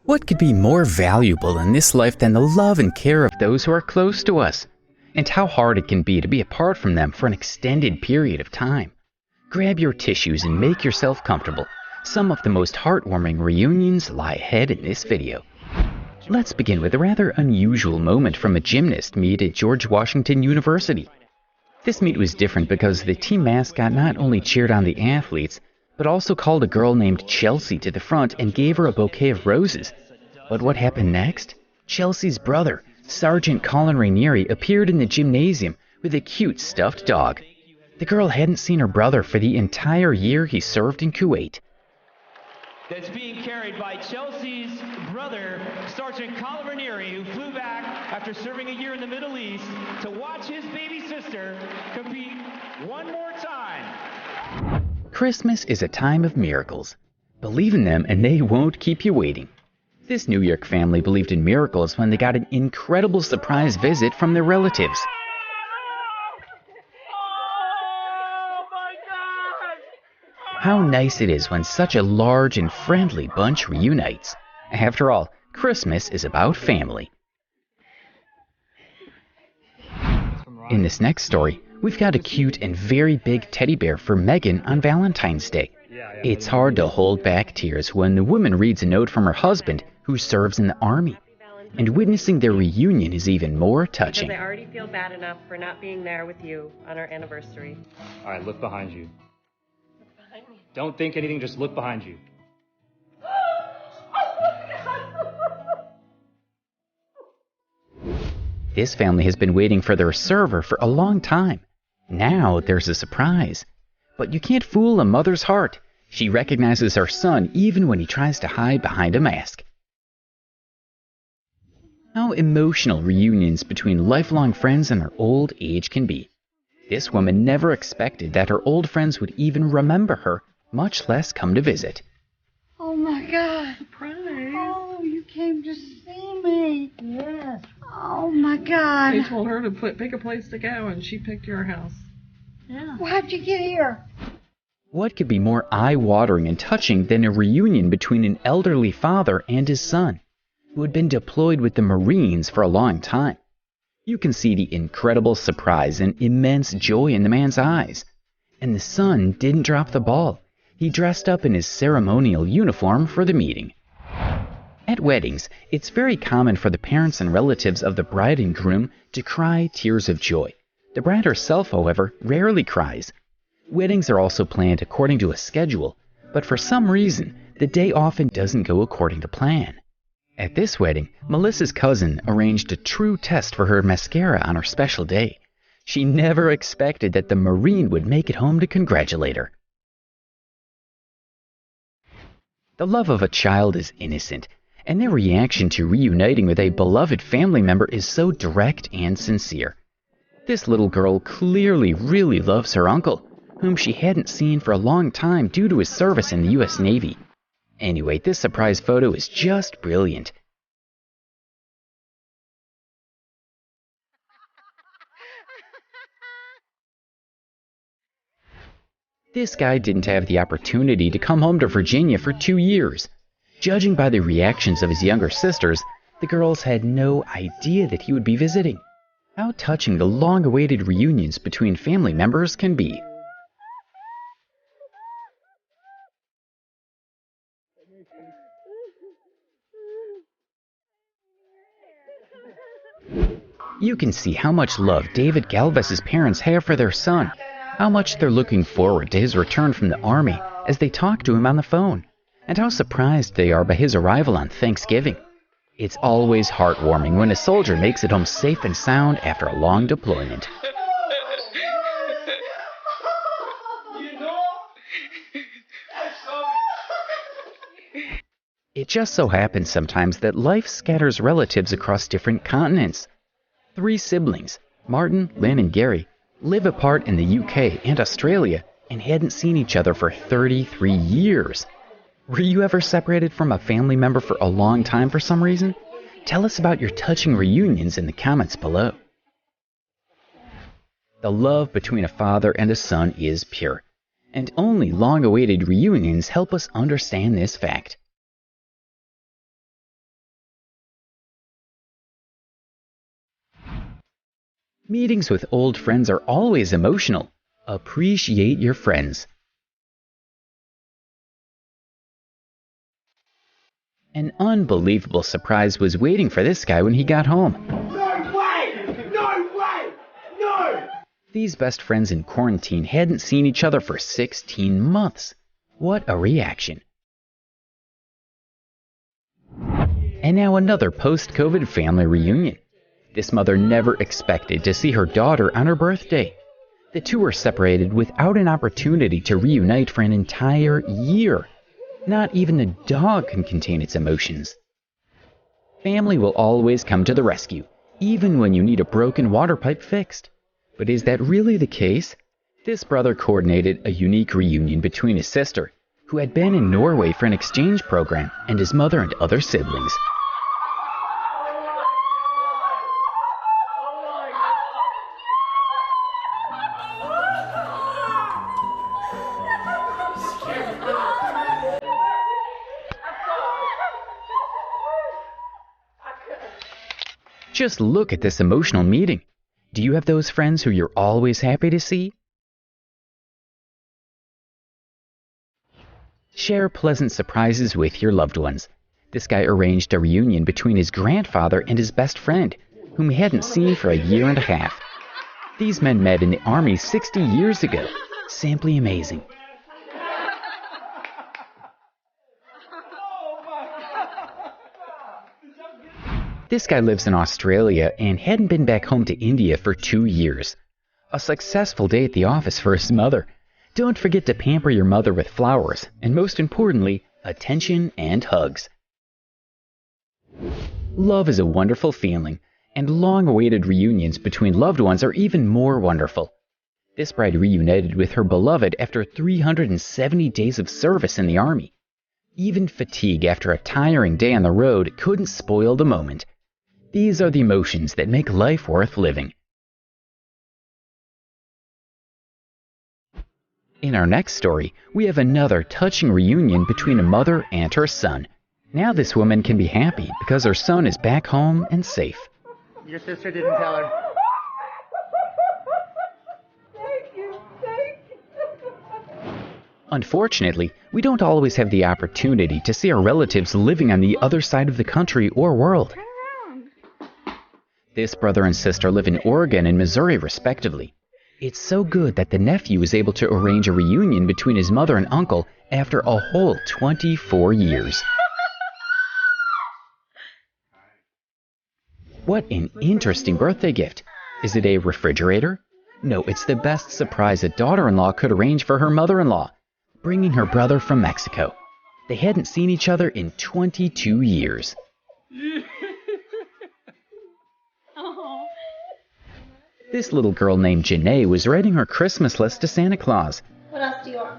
What could be more valuable in this life than the love and care of those who are close to us? And how hard it can be to be apart from them for an extended period of time. Grab your tissues and make yourself comfortable. Some of the most heartwarming reunions lie ahead in this video. Let's begin with a rather unusual moment from a gymnast meet at George Washington University. This meet was different because the team mascot not only cheered on the athletes, but also called a girl named Chelsea to the front and gave her a bouquet of roses. But what happened next? Chelsea's brother, Sergeant Colin Rainieri, appeared in the gymnasium with a cute stuffed dog. The girl hadn't seen her brother for the entire year he served in Kuwait. That's being carried by Chelsea's brother, Sergeant Colin Rainieri, who flew back after serving a year in the Middle East to watch his baby sister compete one more time. Christmas is a time of miracles. Believe in them and they won't keep you waiting. This New York family believed in miracles when they got an incredible surprise visit from their relatives. How nice it is when such a large and friendly bunch reunites. After all, Christmas is about family. In this next story, we've got a cute and very big teddy bear for Megan on Valentine's Day. It's hard to hold back tears when the woman reads a note from her husband, who serves in the army. And witnessing their reunion is even more touching. Because I already feel bad enough for not being there with you on our anniversary. All right, look behind you. Don't think anything, just look behind you. This family has been waiting for their server for a long time. Now there's a surprise. But you can't fool a mother's heart. She recognizes her son even when he tries to hide behind a mask. How emotional reunions between lifelong friends and their old age can be. This woman never expected that her old friends would even remember her, much less come to visit. Oh my God. Surprise. Oh, you came to see me. Yes. Oh my God. They told her to pick a place to go, and she picked your house. Yeah. How'd you get here? What could be more eye-watering and touching than a reunion between an elderly father and his son, who had been deployed with the Marines for a long time? You can see the incredible surprise and immense joy in the man's eyes. And the son didn't drop the ball. He dressed up in his ceremonial uniform for the meeting. At weddings, it's very common for the parents and relatives of the bride and groom to cry tears of joy. The bride herself, however, rarely cries. Weddings are also planned according to a schedule, but for some reason, the day often doesn't go according to plan. At this wedding, Melissa's cousin arranged a true test for her mascara on her special day. She never expected that the Marine would make it home to congratulate her. The love of a child is innocent, and their reaction to reuniting with a beloved family member is so direct and sincere. This little girl clearly really loves her uncle, whom she hadn't seen for a long time due to his service in the U.S. Navy. Anyway, this surprise photo is just brilliant. This guy didn't have the opportunity to come home to Virginia for 2 years. Judging by the reactions of his younger sisters, the girls had no idea that he would be visiting. How touching the long-awaited reunions between family members can be. You can see how much love David Galvez's parents have for their son, how much they're looking forward to his return from the army as they talk to him on the phone, and how surprised they are by his arrival on Thanksgiving. It's always heartwarming when a soldier makes it home safe and sound after a long deployment. It just so happens sometimes that life scatters relatives across different continents. 3 siblings, Martin, Lynn, and Gary, live apart in the UK and Australia and hadn't seen each other for 33 years. Were you ever separated from a family member for a long time for some reason? Tell us about your touching reunions in the comments below. The love between a father and a son is pure, and only long-awaited reunions help us understand this fact. Meetings with old friends are always emotional. Appreciate your friends. An unbelievable surprise was waiting for this guy when he got home. No way! No way! No! These best friends in quarantine hadn't seen each other for 16 months. What a reaction. And now another post-COVID family reunion. This mother never expected to see her daughter on her birthday. The two were separated without an opportunity to reunite for an entire year. Not even a dog can contain its emotions. Family will always come to the rescue, even when you need a broken water pipe fixed. But is that really the case? This brother coordinated a unique reunion between his sister, who had been in Norway for an exchange program, and his mother and other siblings. Just look at this emotional meeting. Do you have those friends who you're always happy to see? Share pleasant surprises with your loved ones. This guy arranged a reunion between his grandfather and his best friend, whom he hadn't seen for a year and a half. These men met in the army 60 years ago. Simply amazing. This guy lives in Australia and hadn't been back home to India for 2 years. A successful day at the office for his mother. Don't forget to pamper your mother with flowers, and most importantly, attention and hugs. Love is a wonderful feeling, and long-awaited reunions between loved ones are even more wonderful. This bride reunited with her beloved after 370 days of service in the army. Even fatigue after a tiring day on the road couldn't spoil the moment. These are the emotions that make life worth living. In our next story, we have another touching reunion between a mother and her son. Now this woman can be happy because her son is back home and safe. Your sister didn't tell her. Thank you. Unfortunately, we don't always have the opportunity to see our relatives living on the other side of the country or world. This brother and sister live in Oregon and Missouri, respectively. It's so good that the nephew is able to arrange a reunion between his mother and uncle after a whole 24 years. What an interesting birthday gift. Is it a refrigerator? No, it's the best surprise a daughter-in-law could arrange for her mother-in-law, bringing her brother from Mexico. They hadn't seen each other in 22 years. This little girl named Janae was writing her Christmas list to Santa Claus. What else do you want?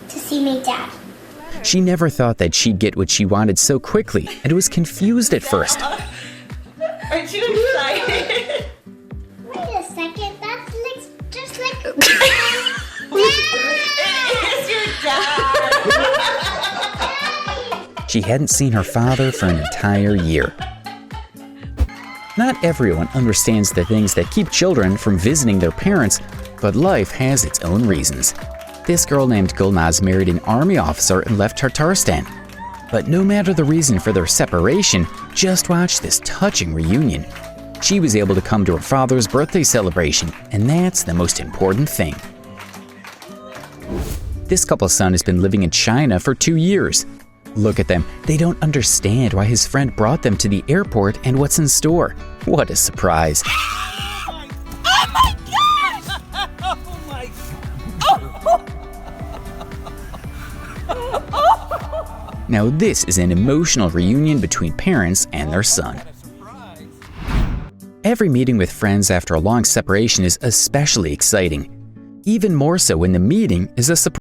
To see my dad. She never thought that she'd get what she wanted so quickly, and was confused at first. Aren't you excited? Wait a second, that looks just like... It is your dad! She hadn't seen her father for an entire year. Not everyone understands the things that keep children from visiting their parents, but life has its own reasons. This girl named Gulnaz married an army officer and left Tatarstan. But no matter the reason for their separation, just watch this touching reunion. She was able to come to her father's birthday celebration, and that's the most important thing. This couple's son has been living in China for 2 years. Look at them. They don't understand why his friend brought them to the airport and what's in store. What a surprise. Oh my gosh! Oh my... Oh. Now this is an emotional reunion between parents and their son. Every meeting with friends after a long separation is especially exciting. Even more so when the meeting is a surprise.